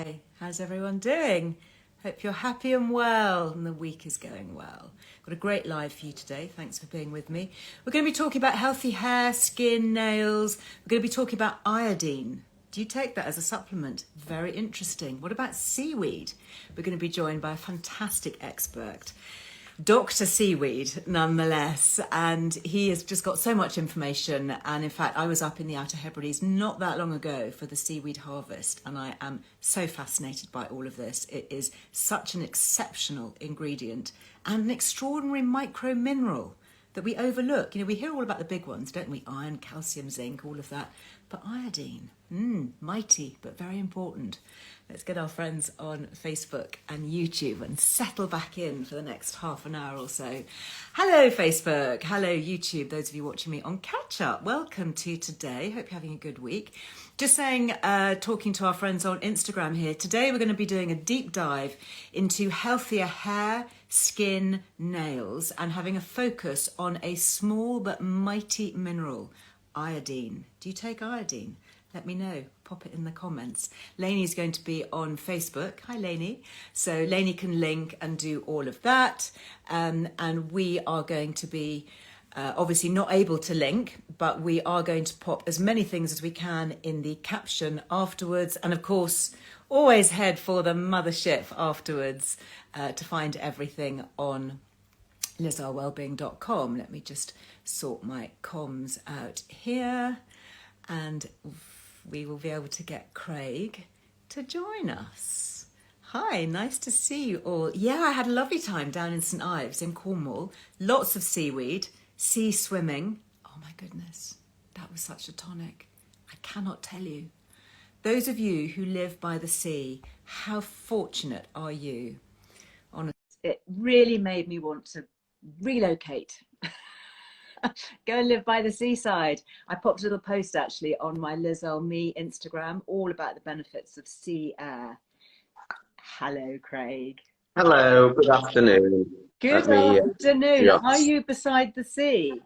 Hi, how's everyone doing? Hope you're happy and well and the week is going well. Got a great live for you today. Thanks for being with me. We're going to be talking about healthy hair, skin, nails. We're going to be talking about iodine. Do you take that as a supplement? Very interesting. What about seaweed? We're going to be joined by a fantastic expert, Dr. Seaweed, nonetheless, and he has just got so much information. And in fact, I was up in the Outer Hebrides not that long ago for the Seaweed Harvest, and I am so fascinated by all of this. It is such an exceptional ingredient and an extraordinary micro mineral that we overlook. You know, we hear all about the big ones, don't we? Iron, calcium, zinc, all of that. But iodine, mighty, but very important. Let's get our friends on Facebook and YouTube and settle back in for the next half an hour or so. Hello, Facebook. Hello, YouTube. Those of you watching me on catch up, welcome to today. Hope you're having a good week. Just saying, talking to our friends on Instagram here. Today, we're going to be doing a deep dive into healthier hair, skin, nails, and having a focus on a small but mighty mineral, iodine. Do you take iodine? Let me know. Pop it in the comments. Lainey's going to be on Facebook. Hi, Lainey. So Lainey can link and do all of that. And we are going to be obviously not able to link, but we are going to pop as many things as we can in the caption afterwards. And of course, always head for the mothership afterwards to find everything on LizEarleWellbeing.com. Let me just sort my comms out here, and we will be able to get Craig to join us. Hi, nice to see you all. Yeah, I had a lovely time down in St Ives in Cornwall. Lots of seaweed, sea swimming. Oh my goodness, that was such a tonic. I cannot tell you. Those of you who live by the sea, how fortunate are you? Honestly, it really made me want to relocate. Go and live by the seaside. I popped a little post actually on my Liz Earle Me Instagram, all about the benefits of sea air. Hello, Craig. Hello, good afternoon. Good afternoon. Are you beside the sea?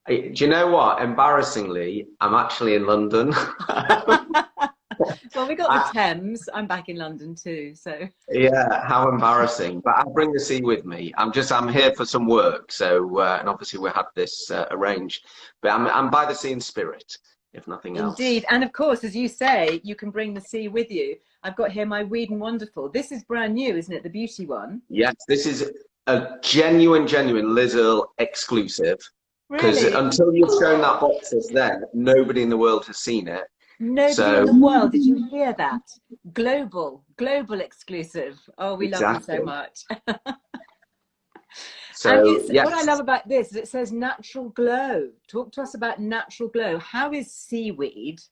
Do you know what? Embarrassingly, I'm actually in London. Well, we got the Thames. I'm back in London too, so. Yeah, how embarrassing. But I'll bring the sea with me. I'm here for some work. So, and obviously we had this arranged. But I'm by the sea in spirit, if nothing else. Indeed. And of course, as you say, you can bring the sea with you. I've got here my Weed and Wonderful. This is brand new, isn't it? The beauty one. Yes, this is a genuine Liz Earle exclusive. Because until you've shown that box us then, nobody in the world has seen it. Nobody in the world. Did you hear that? Global exclusive. Oh, we love you so much. What I love about this is it says natural glow. Talk to us about natural glow. How is seaweed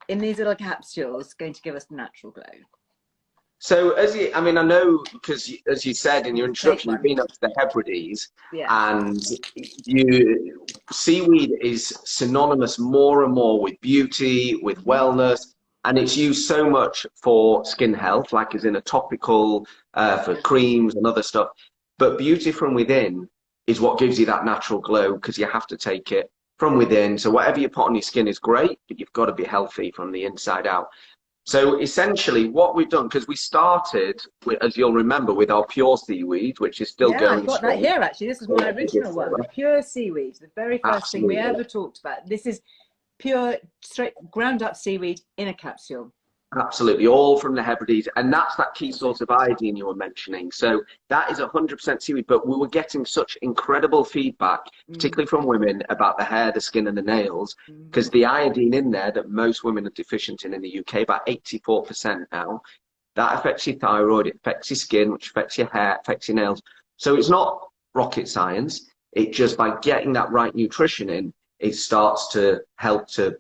in these little capsules going to give us natural glow? So I know, because as you said in your introduction, you've been up to the Hebrides, and seaweed is synonymous more and more with beauty, with wellness, and it's used so much for skin health, like as in a topical, for creams and other stuff. But beauty from within is what gives you that natural glow, because you have to take it from within. So whatever you put on your skin is great, but you've got to be healthy from the inside out. So essentially what we've done, because we started, as you'll remember, with our pure seaweed, which is still going I've got strong. That here actually. This is my original one, pure seaweed, the very first thing we ever talked about. This is pure, straight, ground up seaweed in a capsule. Absolutely, all from the Hebrides, and that's that key source of iodine you were mentioning. So that is 100% seaweed, but we were getting such incredible feedback, particularly from women, about the hair, the skin and the nails, because the iodine in there that most women are deficient in the UK, about 84% now, that affects your thyroid, it affects your skin, which affects your hair, affects your nails. So it's not rocket science. It just, by getting that right nutrition in, it starts to help to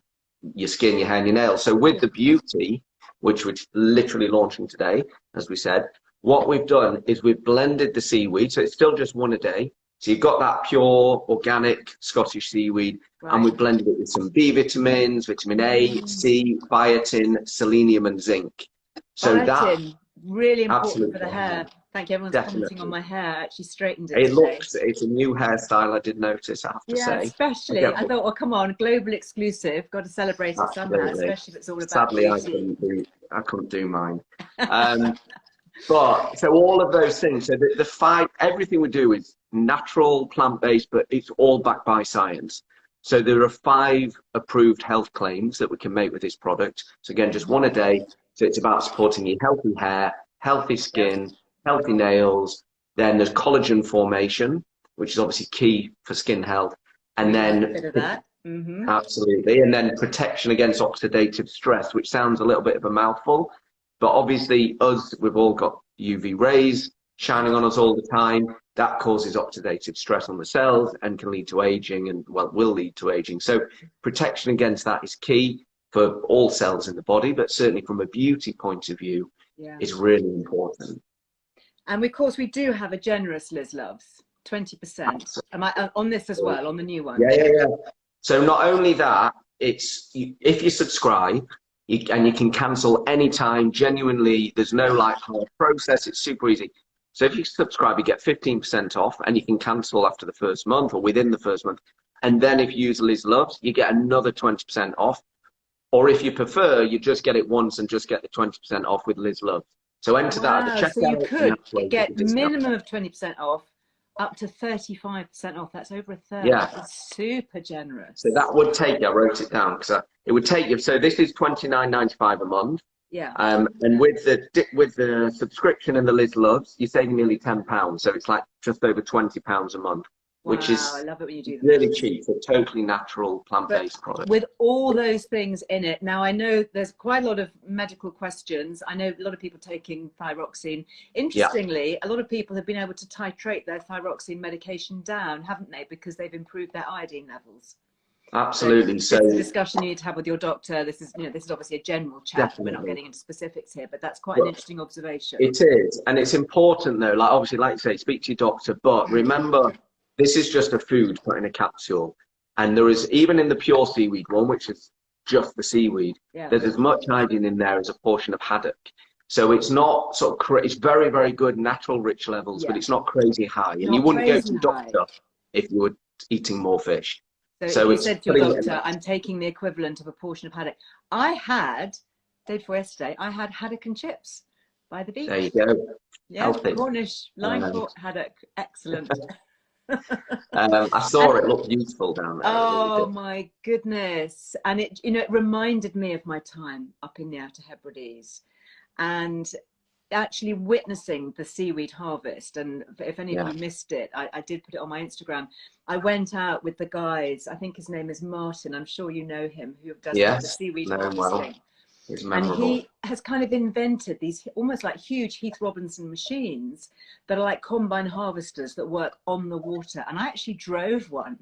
your skin, your hair and your nails. So with the beauty, which we're literally launching today, as we said, what we've done is we've blended the seaweed, so it's still just one a day. So you've got that pure, organic Scottish seaweed, and we've blended it with some B vitamins, vitamin A, C, biotin, selenium and zinc. So biotin. Really important for Absolutely. the hair. Thank you. Everyone's commenting on Definitely. my hair. I actually straightened it It today. looks, it's a new hairstyle, I did notice, I have to Yeah, say. especially. I Okay, thought, well, come on, global exclusive. Got to celebrate it somehow, absolutely. especially if it's all about Sadly, beauty. I couldn't do mine. Um, but so all of those things, so the five, everything we do is natural, plant-based, but it's all backed by science. So there are 5 approved health claims that we can make with this product. So again, just one a day. So it's about supporting your healthy hair, healthy Yep. skin, healthy nails. Then there's collagen formation, which is obviously key for skin health. And We like a then bit of that. Hmm. absolutely. And then protection against oxidative stress, which sounds a little bit of a mouthful, but obviously us, we've all got UV rays shining on us all the time. That causes oxidative stress on the cells and can lead to aging and, well, will lead to aging. So protection against that is key for all cells in the body, but certainly from a beauty point of view, Yeah. is really important. And of course, we do have a generous Liz Loves, 20%. Am I on this as well, on the new one? Yeah, yeah, yeah. So not only that, it's if you subscribe, and you can cancel anytime. Genuinely, there's no like hard process. It's super easy. So if you subscribe, you get 15% off, and you can cancel after the first month or within the first month. And then if you use Liz Loves, you get another 20% off. Or if you prefer, you just get it once and just get the 20% off with Liz Loves. So enter that at the Wow. So you checkout, and could that's where you get get the discount. minimum of 20% off, up to 35% off. That's over a third. Yeah. That is super So generous. that would take you, I wrote it down because it would take you. So this is $29.95 a month. Yeah. And with the subscription and the Liz Loves, you're saving nearly £10. So it's like just over £20 a month, which Wow. I is love it when you do the really maths. cheap for totally natural But plant-based product. with all those things in it, now I know there's quite a lot of medical questions. I know a lot of people taking thyroxine. Yeah, Interestingly, a lot of people have been able to titrate their thyroxine medication down, haven't they? Because they've improved their iodine levels. absolutely. So this is a So discussion you need to have with your doctor. This is, this is obviously a general chat. We're not definitely. getting into specifics here, but that's quite an But interesting observation. it is, and it's important though. Like obviously, like you say, speak to your doctor. But remember, this is just a food put in a capsule, and there is even in the pure seaweed one, which is just the seaweed. Yeah. There's as much iodine in there as a portion of haddock. So it's not sort of it's very very good natural rich levels, but Yeah. it's not crazy high. And you Not wouldn't go to crazy the high. doctor if you were eating more fish. So if So you it's said to your putting it in doctor, that. I'm taking the equivalent of a portion of haddock. I had, day before yesterday, I had haddock and chips by the There you beach. go. Yeah, Healthy. Cornish line caught haddock. Excellent. I saw And it look beautiful down there. It really oh did. my goodness. And it, it reminded me of my time up in the Outer Hebrides and actually witnessing the seaweed harvest. And if any of Yeah. you missed it, I did put it on my Instagram. I went out with the guys. I think his name is Martin. I'm sure you know him, who does the Yes. seaweed No, well, harvesting. it's And memorable. he has kind of invented these almost like huge Heath Robinson machines that are like combine harvesters that work on the water. And I actually drove one.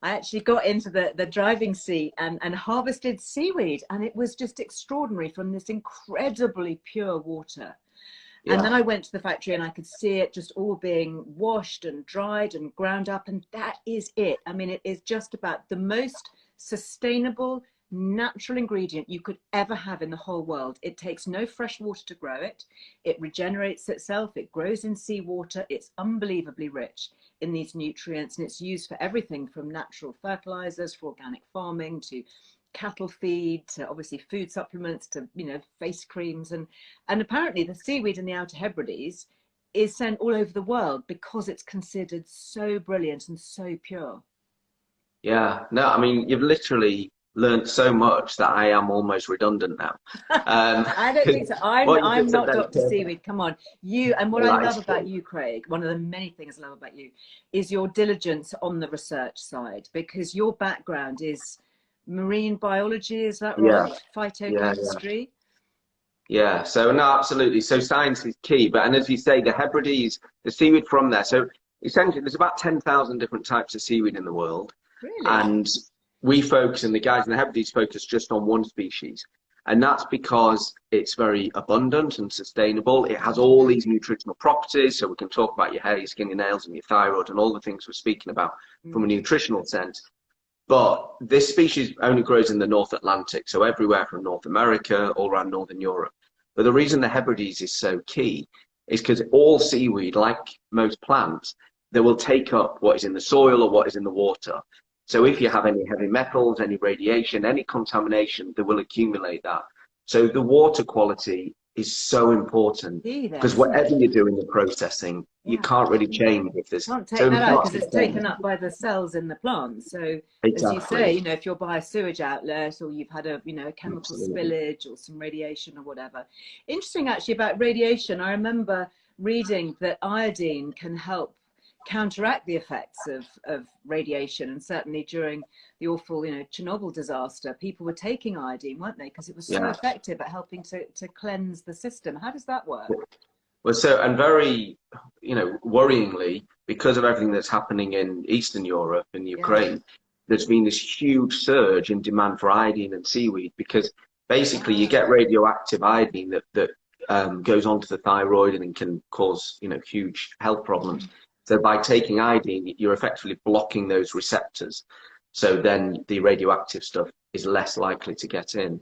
I actually got into the driving seat and harvested seaweed. And it was just extraordinary from this incredibly pure water. And then Yeah. I went to the factory and I could see it just all being washed and dried and ground up. And that is it. I mean, it is just about the most sustainable, natural ingredient you could ever have in the whole world. It takes no fresh water to grow it. It regenerates itself. It grows in seawater. It's unbelievably rich in these nutrients. And it's used for everything from natural fertilizers, for organic farming, to cattle feed, to obviously food supplements, to face creams, and apparently the seaweed in the Outer Hebrides is sent all over the world because it's considered so brilliant and so pure. Yeah. No, I mean, you've literally learned so much that I am almost redundant now. I don't think so. What you I'm just said not then, Dr. Seaweed. Come on, you. And what I that love is about true. you, Craig, one of the many things I love about you, is your diligence on the research side, because your background is marine biology. Is that Yeah. right? Yeah. Phytochemistry. Yeah. So no, absolutely. So science is key. But and as you say, the Hebrides, the seaweed from there. So essentially, there's about 10,000 different types of seaweed in the world, Really? and we focus, and the guys in the Hebrides focus just on one species. And that's because it's very abundant and sustainable. It has all these nutritional properties. So we can talk about your hair, your skin, your nails, and your thyroid, and all the things we're speaking about from a nutritional sense. But this species only grows in the North Atlantic, so everywhere from North America all around Northern Europe. But the reason the Hebrides is so key is because all seaweed, like most plants, they will take up what is in the soil or what is in the water. So if you have any heavy metals, any radiation, any contamination, they will accumulate that. So the water quality is so important, because whatever you do in the processing, you can't really change if there's. Can't take that out because it's taken up by the cells in the plant. So as you say, you know, if you're by a sewage outlet or you've had a, you know, a chemical spillage or some radiation or whatever. Interesting actually about radiation. I remember reading that iodine can help counteract the effects of radiation, and certainly during the awful, you know, Chernobyl disaster, people were taking iodine, weren't they, because it was so effective at helping to cleanse the system. How does that work? Well, so, and very, you know, worryingly, because of everything that's happening in Eastern Europe and Ukraine, there's been this huge surge in demand for iodine and seaweed, because basically you get radioactive iodine that goes onto the thyroid and can cause, you know, huge health problems. So by taking iodine, you're effectively blocking those receptors. So then the radioactive stuff is less likely to get in.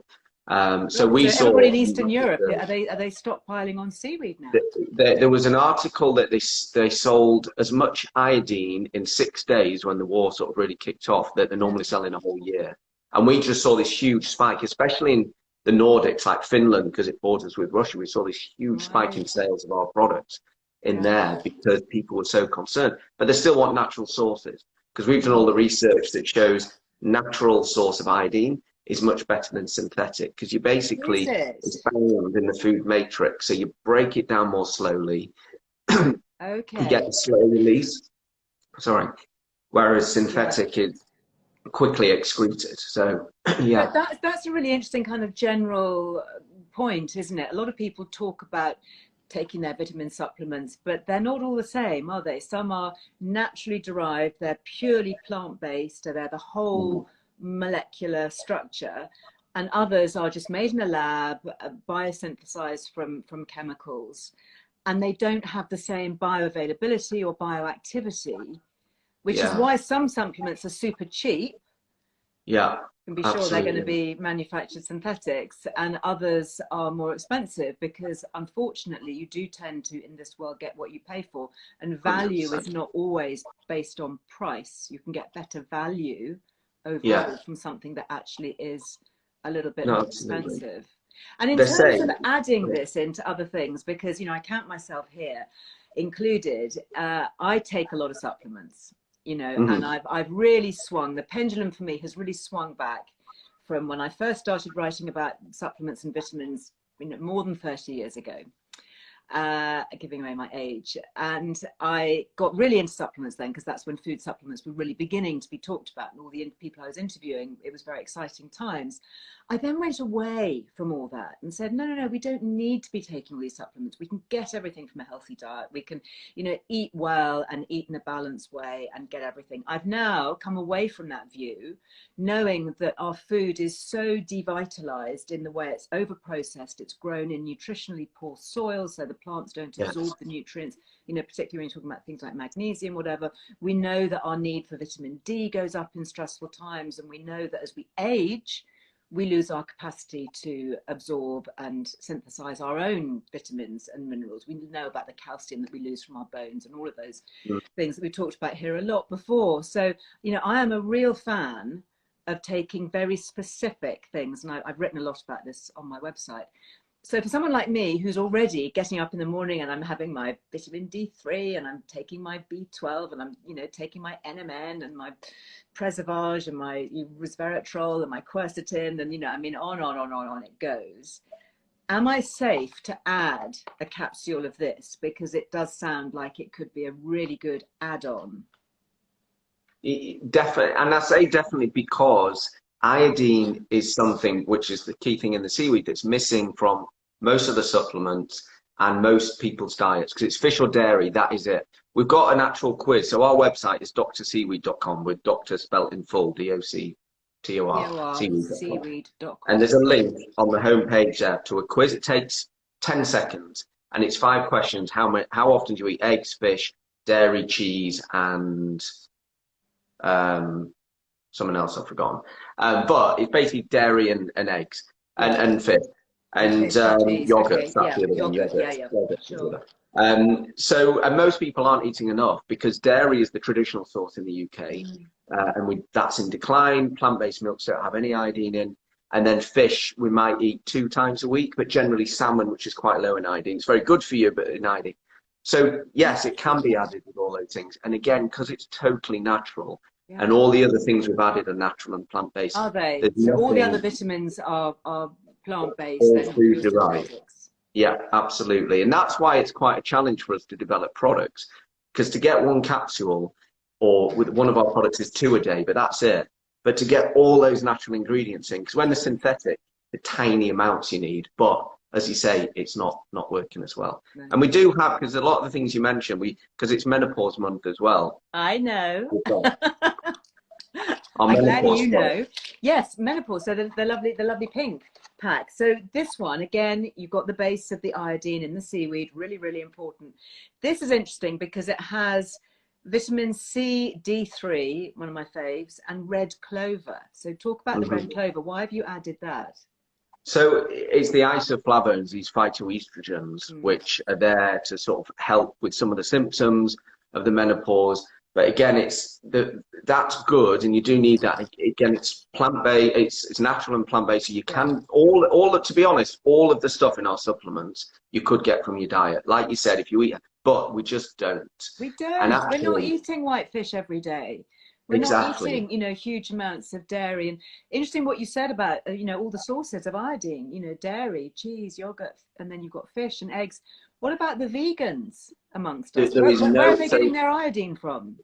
So we saw everybody in Eastern Europe, are they stockpiling on seaweed now? There was an article that they sold as much iodine in 6 days when the war sort of really kicked off that they normally sell in a whole year. And we just saw this huge spike, especially in the Nordics, like Finland, because it borders with Russia. We saw this huge spike in sales of our products in there because people were so concerned. But they still want natural sources, because we've done all the research that shows natural source of iodine is much better than synthetic, because you basically, it's found in the food matrix, so you break it down more slowly. You get the slow release, whereas synthetic is quickly excreted. So but that's a really interesting kind of general point, isn't it? A lot of people talk about taking their vitamin supplements, but they're not all the same, are they? Some are naturally derived, they're purely plant-based, they're the whole molecular structure, and others are just made in a lab, biosynthesized from chemicals, and they don't have the same bioavailability or bioactivity, which is why some supplements are super cheap. Can be sure they're going to be manufactured synthetics, and others are more expensive, because unfortunately you do tend to, in this world, get what you pay for, and value 100%. Is not always based on price. You can get better value overall from something that actually is a little bit more expensive. And in terms of adding this into other things, because, you know, I count myself here included, I take a lot of supplements, you know, and I've really swung, the pendulum for me has really swung back from when I first started writing about supplements and vitamins, you know, more than 30 years ago, giving away my age. And I got really into supplements then, because that's when food supplements were really beginning to be talked about, and all the people I was interviewing, it was very exciting times. I then went away from all that and said, no, we don't need to be taking all these supplements. We can get everything from a healthy diet. We can, you know, eat well and eat in a balanced way and get everything. I've now come away from that view, knowing that our food is so devitalized in the way it's overprocessed. It's grown in nutritionally poor soil, so the plants don't absorb the nutrients, you know, particularly when you're talking about things like magnesium, whatever. We know that our need for vitamin D goes up in stressful times, and we know that as we age, we lose our capacity to absorb and synthesize our own vitamins and minerals. We know about the calcium that we lose from our bones and all of those things that we talked about here a lot before. So, you know, I am a real fan of taking very specific things, and I've written a lot about this on my website. So for someone like me, who's already getting up in the morning and I'm having my vitamin D3 and I'm taking my B12 and I'm, you know, taking my NMN and my Preservage and my resveratrol and my quercetin, and, you know, I mean, on it goes. Am I safe to add a capsule of this? Because it does sound like it could be a really good add-on. Definitely, and I say definitely because iodine is something which is the key thing in the seaweed that's missing from most of the supplements and most people's diets, because it's fish or dairy, that is it. We've got an actual quiz. So our website is drseaweed.com, with doctor spelt in full, D-O-C-T-O-R, seaweed.com. And there's a link on the homepage there to a quiz. It takes 10 seconds, and it's 5 questions. How often do you eat eggs, fish, dairy, cheese, and someone else I've forgotten. But it's basically dairy and eggs and fish. And Cheese. yogurt, Okay. that's Yeah. the other one. Yogurt. Yogurt, Yeah. yogurt's the Sure. other. And most people aren't eating enough because dairy is the traditional source in the UK, and that's in decline. Plant-based milks don't have any iodine in, and then fish we might eat 2 times a week, but generally salmon, which is quite low in iodine. It's very good for you, but in iodine. So yes, it can be added with all those things, and again, because it's totally natural, and all the other things we've added are natural and plant-based. Are they? There's So all the nothing, other vitamins are plant-based. all They're not foods are pure right. synthetics. Yeah, absolutely. And that's why it's quite a challenge for us to develop products. Because to get one capsule, or with one of our products is 2 a day, but that's it. But to get all those natural ingredients in, because when they're synthetic, the tiny amounts you need. But as you say, it's not working as well. No. And we do have, because a lot of the things you mentioned, because it's menopause month as well. I know. Our I'm glad menopause you product. know. Yes, menopause. So the lovely pink pack. So this one, again, you've got the base of the iodine in the seaweed, really, really important. This is interesting because it has vitamin C, D3, one of my faves, and red clover. So talk about the red clover. Why have you added that? So it's the isoflavones, these phytoestrogens, which are there to sort of help with some of the symptoms of the menopause. But again, that's good, and you do need that. Again, it's plant-based, it's natural and plant-based. So you can to be honest, all of the stuff in our supplements you could get from your diet, like you said, if you eat. But we just don't. We don't. And actually, we're not eating white fish every day. We're not eating, huge amounts of dairy. And interesting what you said about, all the sources of iodine. Dairy, cheese, yogurt, and then you've got fish and eggs. What about the vegans amongst us? Where are they getting their iodine from?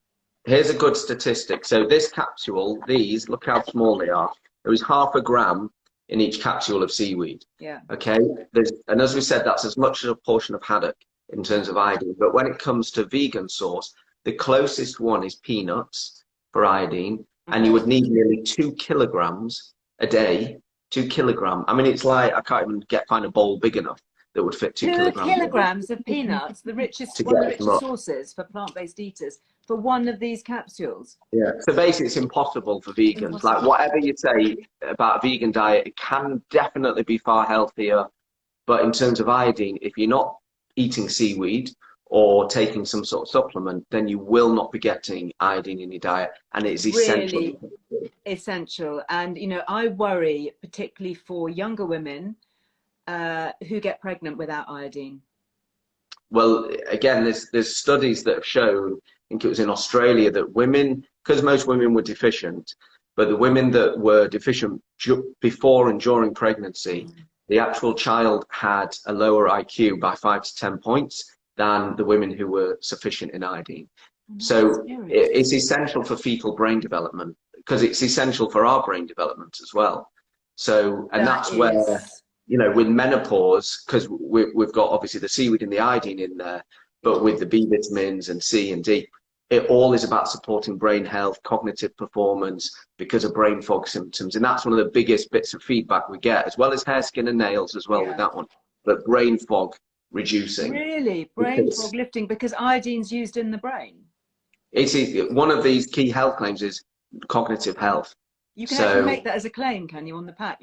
Here's a good statistic. So this capsule, look how small they are. There is 0.5 gram in each capsule of seaweed. Yeah. Okay. And as we said, that's as much as a portion of haddock in terms of iodine. But when it comes to vegan source, the closest one is peanuts for iodine, and you would need nearly 2 kilograms a day. 2 kilograms. I mean, it's like I can't even find a bowl big enough that would fit 2 kilograms. 2 kilograms of peanuts, one of the richest sources for plant-based eaters, for one of these capsules. Yeah. So basically, it's impossible for vegans. Like whatever you say about a vegan diet, it can definitely be far healthier. But in terms of iodine, if you're not eating seaweed or taking some sort of supplement, then you will not be getting iodine in your diet, and it's essential. Really essential. And I worry particularly for younger women who get pregnant without iodine. Well, again, there's studies that have shown, I think it was in Australia, that women, because most women were deficient, but the women that were deficient before and during pregnancy, the actual child had a lower IQ by 5 to 10 points than the women who were sufficient in iodine. So it's essential for fetal brain development, because it's essential for our brain development as well. So, and that's where, with menopause, because we've got obviously the seaweed and the iodine in there, but with the B vitamins and C and D, it all is about supporting brain health, cognitive performance, because of brain fog symptoms. And that's one of the biggest bits of feedback we get, as well as hair, skin and nails as well with that one. But brain fog reducing. Really? Brain fog lifting, because iodine's used in the brain? It's one of these key health claims is cognitive health. You can actually make that as a claim, can you, on the pack?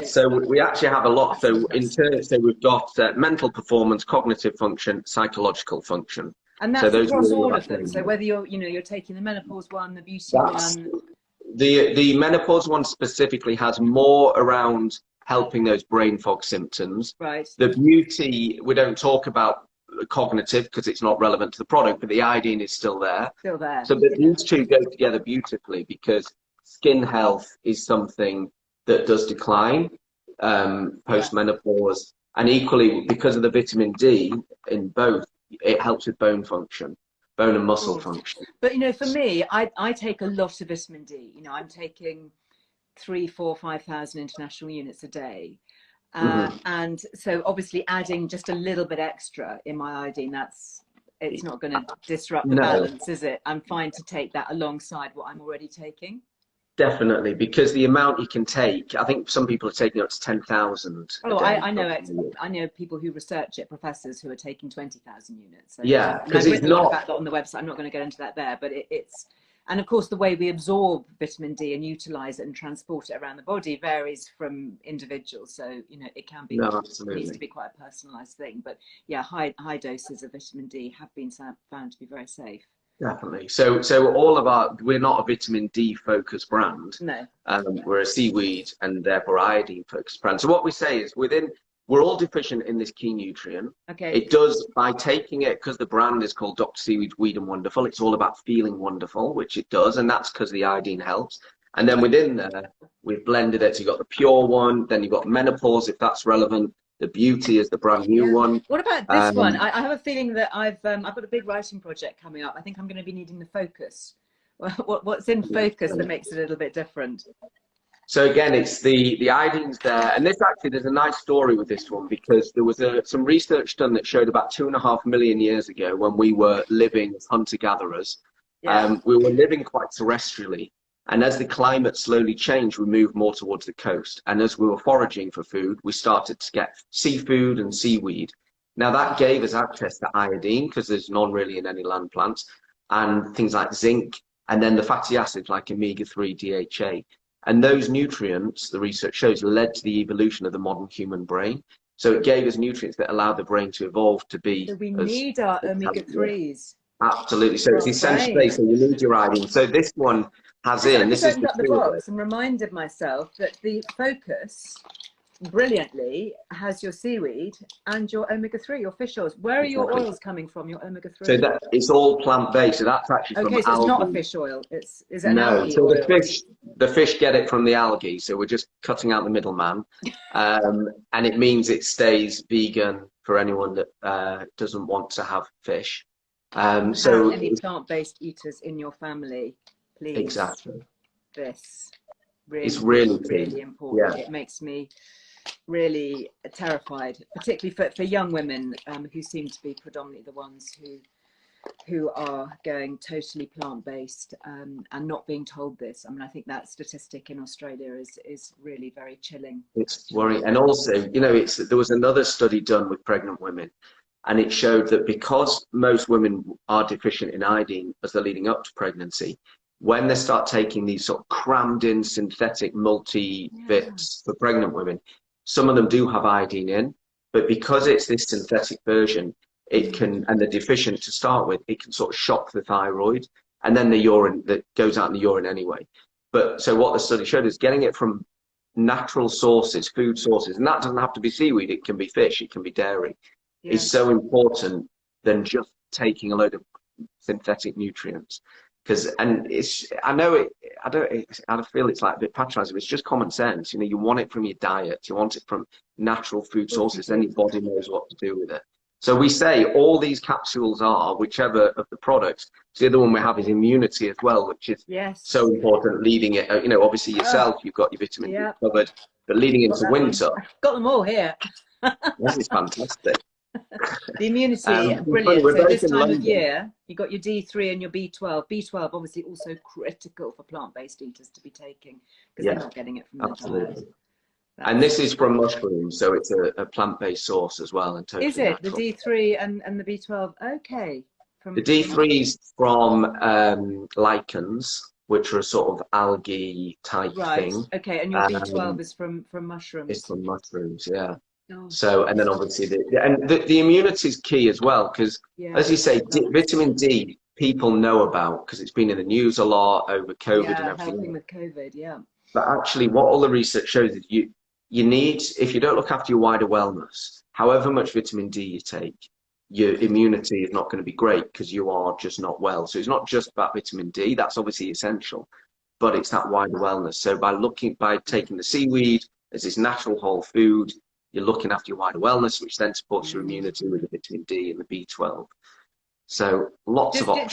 So we actually have a lot. So we've got mental performance, cognitive function, psychological function. And that's across all of them. So whether you're taking the menopause one, the beauty one. The menopause one specifically has more around helping those brain fog symptoms. Right. The beauty, we don't talk about cognitive because it's not relevant to the product, but the iodine is still there. Still there. So these two go together beautifully, because skin health is something that does decline post-menopause, and equally because of the vitamin D in both, it helps with bone function, bone and muscle function. But for me, I take a lot of vitamin D. I'm taking 3, 4, 5,000 international units a day, and so obviously adding just a little bit extra in my iodine, it's not going to disrupt the balance, is it? I'm fine to take that alongside what I'm already taking. Definitely, because the amount you can take, I think some people are taking up to 10,000. Oh, I know people who research it, professors who are taking 20,000 units. So, because I've written about that on the website. I'm not going to get into that there, but it's And of course, the way we absorb vitamin D and utilize it and transport it around the body varies from individuals. So, you know, it can be, No, needs to absolutely. be quite a personalized thing. But yeah, high doses of vitamin D have been found to be very safe. Definitely. So all of our, we're not a vitamin D focused brand. No. We're a seaweed and therefore iodine focused brand. So what we say is we're all deficient in this key nutrient. Okay. It does, by taking it, because the brand is called Dr. Seaweed's Weed and Wonderful, it's all about feeling wonderful, which it does. And that's because the iodine helps. And then within there, we've blended it. So you've got the pure one, then you've got menopause, if that's relevant. The beauty is the brand new one. What about this one? I have a feeling that I've got a big writing project coming up. I think I'm going to be needing the focus. What's in focus that makes it a little bit different? So again, it's the iodine's there, and this actually there's a nice story with this one because there was some research done that showed about 2.5 million years ago when we were living as hunter-gatherers, we were living quite terrestrially. And as the climate slowly changed, we moved more towards the coast. And as we were foraging for food, we started to get seafood and seaweed. Now that gave us access to iodine because there's none really in any land plants, and things like zinc, and then the fatty acids like omega-3 DHA. And those nutrients, the research shows, led to the evolution of the modern human brain. So it gave us nutrients that allowed the brain to evolve to be. So we need our omega-3s. Absolutely. So it's essential. So you need your iodine. So this one has in. This is opened up the box and reminded myself that the focus brilliantly has your seaweed and your omega-3, your fish oils. Where are your oils coming from? Your omega-3? So that it's all plant-based. So that's actually from algae. So it's not a fish oil. Is it an algae so oil? the fish get it from the algae. So we're just cutting out the middleman, and it means it stays vegan for anyone that doesn't want to have fish. So any plant-based eaters in your family, please. Exactly. This it's really important. Yeah. It makes me really terrified, particularly for young women who seem to be predominantly the ones who are going totally plant-based and not being told this. I mean, I think that statistic in Australia is really very chilling. It's worrying. And also, you know, there was another study done with pregnant women, and it showed that because most women are deficient in iodine as they're leading up to pregnancy, when they start taking these sort of crammed in synthetic multi-vits for pregnant women, some of them do have iodine in, but because it's this synthetic version, it can, and they're deficient to start with, it can sort of shock the thyroid, and then the urine that goes out in the urine anyway. But so what the study showed is getting it from natural sources, food sources, and that doesn't have to be seaweed, it can be fish, it can be dairy, is so important than just taking a load of synthetic nutrients. Because, and it's, I feel it's like a bit patronizing, it's just common sense. You know, you want it from your diet, you want it from natural food sources, then your body knows what to do with it. So we say all these capsules are, whichever of the products. So the other one we have is immunity as well, which is so important, leading it, you know, obviously yourself, you've got your vitamin D covered, but leading into winter. Got them all here. This is fantastic. The immunity, brilliant. So this time of year, you got your D3 and your B12. B12 obviously also critical for plant-based eaters to be taking because they're not getting it from the diet. And this is from mushrooms, so it's a plant-based source as well. And totally is it natural. The D3 and the B12? Okay. The D3 is from lichens, which are a sort of algae type thing. Okay, and your B12 is from mushrooms. It's from mushrooms, yeah. So, and then obviously the immunity is key as well, because as you say, vitamin D people know about because it's been in the news a lot over COVID and everything. Helping with COVID, But actually, what all the research shows is you need, if you don't look after your wider wellness, however much vitamin D you take, your immunity is not going to be great because you are just not well. So it's not just about vitamin D, that's obviously essential, but it's that wider wellness. So by taking the seaweed as this natural whole food, you're looking after your wider wellness, which then supports your immunity with the vitamin D and the B12. So lots of options.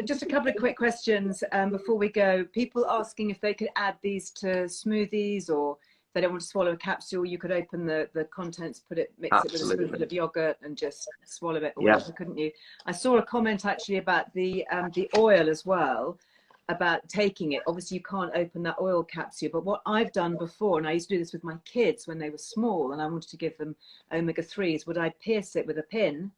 Just a couple of quick questions before we go. People asking if they could add these to smoothies, or if they don't want to swallow a capsule, you could open the contents, mix it with a spoonful of yogurt and just swallow it, or whatever, couldn't you? I saw a comment actually about the oil as well, about taking it. Obviously you can't open that oil capsule, but what I've done before, and I used to do this with my kids when they were small and I wanted to give them omega-3s, would I pierce it with a pin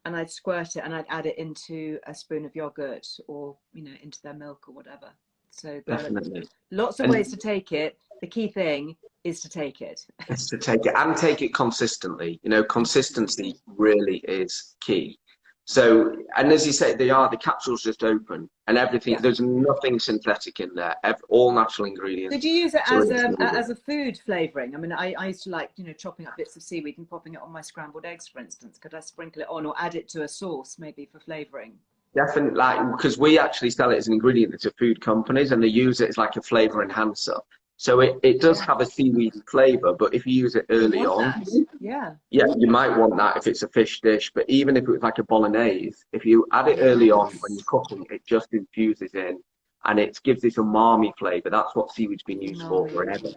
and I'd squirt it and I'd add it into a spoon of yogurt, or, you know, into their milk or whatever. So there are Definitely. lots of And ways to take it. The key thing is to take it. it's to take it and take it consistently. You know, consistency really is key. So, and as you say, the capsules just open and everything. Yeah. There's nothing synthetic in there. All natural Did ingredients. you use it So as a food flavoring? I mean, I used to like, you know, chopping up bits of seaweed and popping it on my scrambled eggs, for instance. Could I sprinkle it on or add it to a sauce maybe for flavoring? definitely, like, because we actually sell it as an ingredient to food companies, and they use it as like a flavor enhancer. So it does have a seaweedy flavor, but if you use it You early want on, that? Yeah. yeah, you might want that if it's a fish dish. But even if it was like a bolognese, if you add it early on when you're cooking, it just infuses in, and it gives this umami flavor. That's what seaweed's been used for No, forever.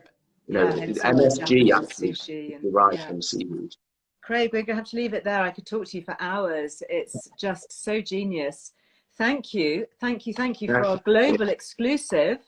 You know, yeah, hence all the MSG Japanese actually sushi and derives yeah. from seaweed. Craig, we're gonna have to leave it there. I could talk to you for hours. It's just so genius. Thank you, thank you, thank you for Yes, our global exclusive.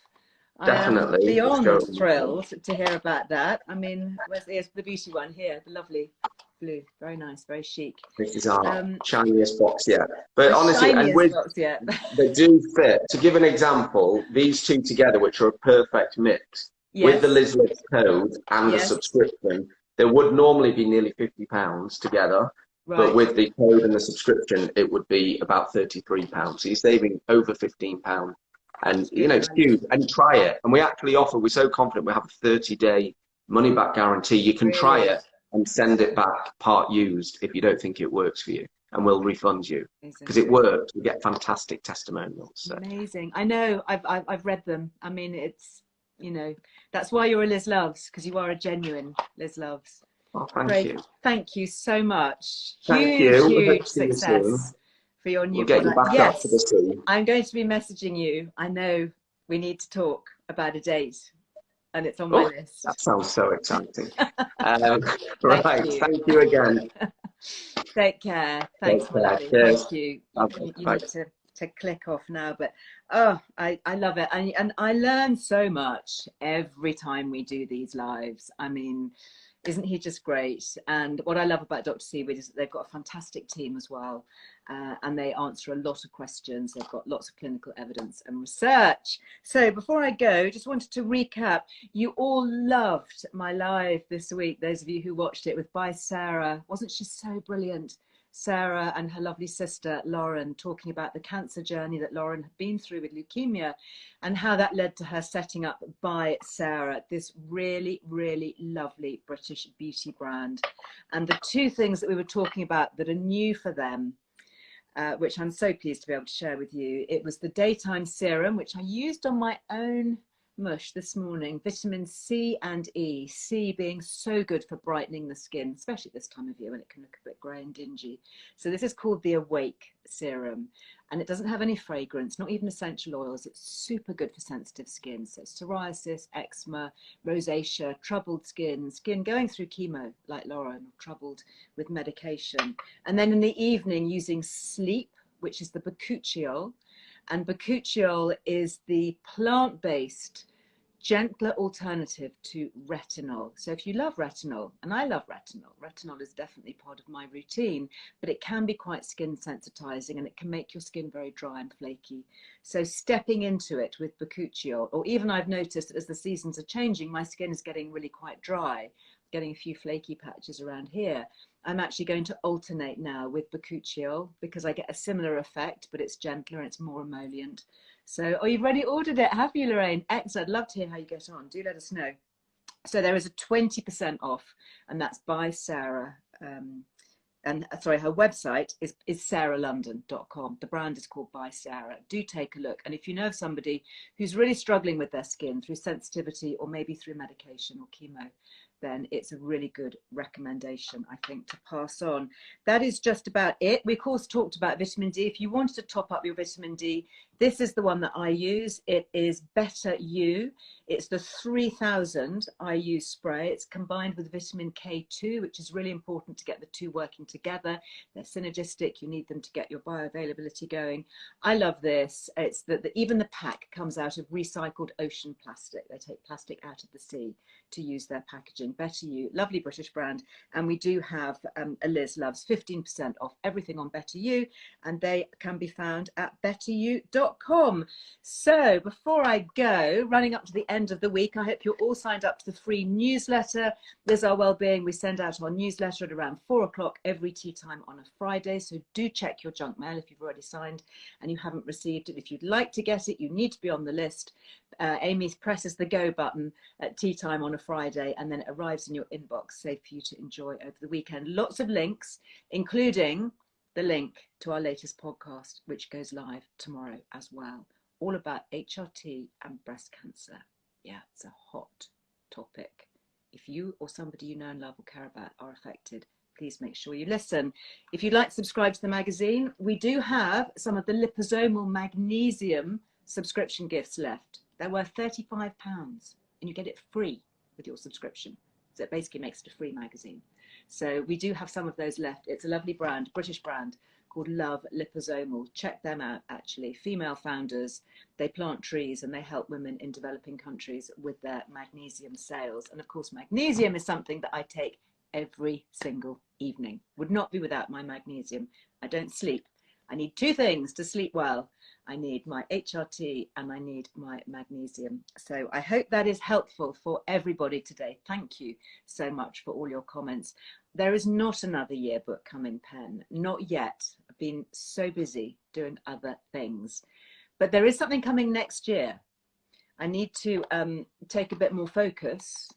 I am definitely. Let's go. beyond thrilled to hear about that. I mean, here's the beauty one here, the lovely blue, very nice, very chic. This is our shiniest box yet. But The honestly, and shiniest with box yet. they do fit. To give an example, these two together, which are a perfect mix, with the Yes, Liz Lives code and the yes, subscription, there would normally be nearly £50 together. But right. with the code and the subscription, it would be about £33. So you're saving over £15. And, you Good know, it's value. huge. And try it. And we actually offer, we're so confident we have a 30-day money back guarantee. You can try Really? it and send it back part used if you don't think it works for you. And we'll refund you. Because it works. We get fantastic testimonials. So. Amazing. I know. I've read them. I mean, it's, you know, that's why you're a Liz Loves, because you are a genuine Liz Loves. Oh, thank Craig, you. thank you so much. Thank Huge, you. We hope huge to see you soon. success for your new We'll get you product. back up to the Yes, sea. I'm going to be messaging you. I know we need to talk about a date, and it's on my list. That sounds so exciting. Thank you. Thank you again. Take care. Thanks, my lovely. Cheers. Thank you. Okay, You bye. need to click off now, but oh, I love it, and I learn so much every time we do these lives. I mean, isn't he just great? And what I love about Dr. Seaweed is that they've got a fantastic team as well, and they answer a lot of questions. They've got lots of clinical evidence and research. So before I go, just wanted to recap. You all loved my live this week, those of you who watched it, with By Sarah. Wasn't she so brilliant? Sarah and her lovely sister Lauren, talking about the cancer journey that Lauren had been through with leukemia, and how that led to her setting up By Sarah, this really, really lovely British beauty brand. And the two things that we were talking about that are new for them, which I'm so pleased to be able to share with you, it was the daytime serum, which I used on my own mush this morning, vitamin C and E, C being so good for brightening the skin, especially this time of year when it can look a bit grey and dingy. So this is called the Awake Serum, and it doesn't have any fragrance, not even essential oils. It's super good for sensitive skin, so psoriasis, eczema, rosacea, troubled skin, skin going through chemo like Lauren, or troubled with medication. And then in the evening, using sleep, which is the bakuchiol. And bakuchiol is the plant-based, gentler alternative to retinol. So if you love retinol, and I love retinol, retinol is definitely part of my routine, but it can be quite skin sensitizing, and it can make your skin very dry and flaky. So stepping into it with bakuchiol, or even I've noticed that as the seasons are changing, my skin is getting really quite dry, getting a few flaky patches around here. I'm actually going to alternate now with bakuchiol because I get a similar effect, but it's gentler and it's more emollient. So, oh, you've already ordered it, have you, Lorraine? Excellent. I'd love to hear how you get on. Do let us know. So there is a 20% off, and that's By Sarah. And sorry, her website is saralondon.com. The brand is called By Sarah. Do take a look. And if you know of somebody who's really struggling with their skin through sensitivity or maybe through medication or chemo, then it's a really good recommendation, I think, to pass on. That is just about it. We, of course, talked about vitamin D. If you wanted to top up your vitamin D, This is the one that I use. It is Better You. It's the 3000 IU spray. It's combined with vitamin K2, which is really important to get the two working together. They're synergistic. You need them to get your bioavailability going. I love this. It's that even the pack comes out of recycled ocean plastic. They take plastic out of the sea to use their packaging. Better You, lovely British brand. And we do have a Liz Loves 15% off everything on Better You, and they can be found at betteryou.com. So before I go, running up to the end of the week, I hope you're all signed up to the free newsletter. There's Earle Wellbeing. We send out our newsletter at around 4 o'clock every tea time on a Friday. So do check your junk mail if you've already signed and you haven't received it. If you'd like to get it, you need to be on the list. Amy presses the go button at tea time on a Friday, and then it arrives in your inbox, safe for you to enjoy over the weekend. Lots of links, including the link to our latest podcast, which goes live tomorrow as well, all about HRT and breast cancer. Yeah, it's a hot topic. If you or somebody you know and love or care about are affected, please make sure you listen. If you'd like to subscribe to the magazine, we do have some of the liposomal magnesium subscription gifts left. They're worth £35 and you get it free with your subscription. So it basically makes it a free magazine. So we do have some of those left. It's a lovely brand, British brand, called Love Liposomal. Check them out, actually. Female founders. They plant trees and they help women in developing countries with their magnesium sales. And of course, magnesium is something that I take every single evening. Would not be without my magnesium. I don't sleep. I need two things to sleep well. I need my HRT and I need my magnesium. So I hope that is helpful for everybody today. Thank you so much for all your comments. There is not another yearbook coming, Pen. Not yet. I've been so busy doing other things. But there is something coming next year. I need to take a bit more focus,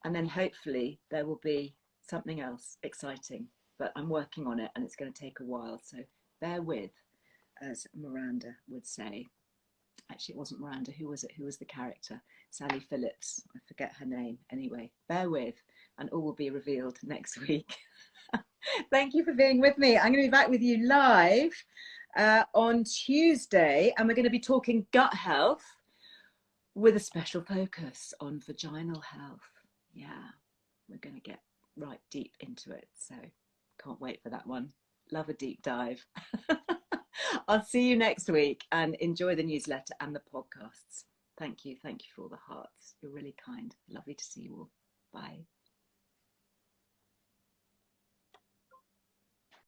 and then hopefully there will be something else exciting. But I'm working on it and it's going to take a while. So bear with, as Miranda would say. Actually, it wasn't Miranda. Who was it? Who was the character? Sally Phillips. I forget her name. Anyway, bear with, and all will be revealed next week. Thank you for being with me. I'm going to be back with you live on Tuesday, and we're going to be talking gut health with a special focus on vaginal health. Yeah, we're going to get right deep into it. So can't wait for that one. Love a deep dive. I'll see you next week, and enjoy the newsletter and the podcasts. Thank you. Thank you for all the hearts. You're really kind. Lovely to see you all. Bye.